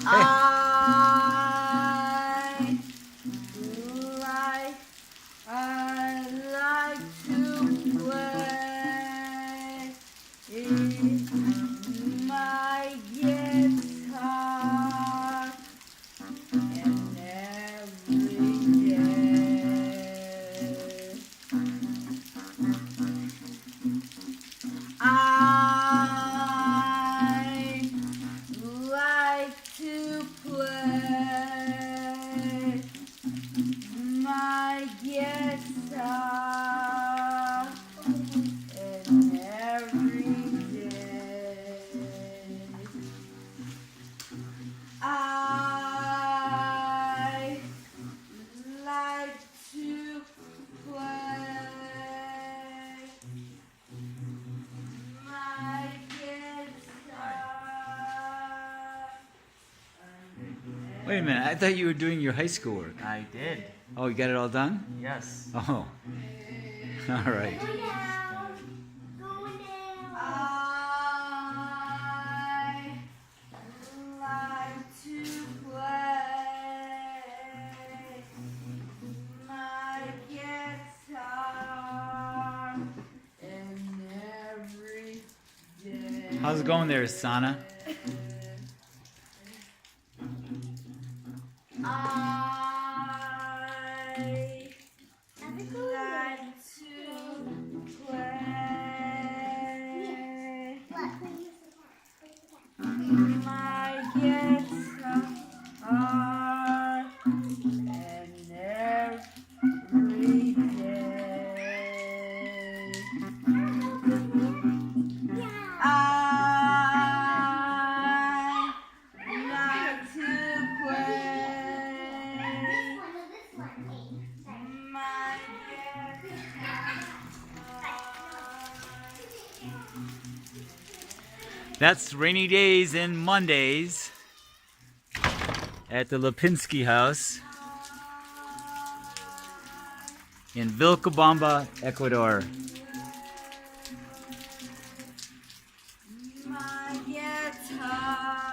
I like to play my guitar and every day. I like to play my guitar and every day. I like to play my guitar. Wait a minute, I thought you were doing your high school work. I did. Oh, you got it all done? Yes. Oh. All right. I like to play my guitar and every day. How's it going there, Sana? I like to play my guitar and every day. I like to play my guitar. That's Rainy Days and Mondays at the Lipinski House in Vilcabamba, Ecuador. My guitar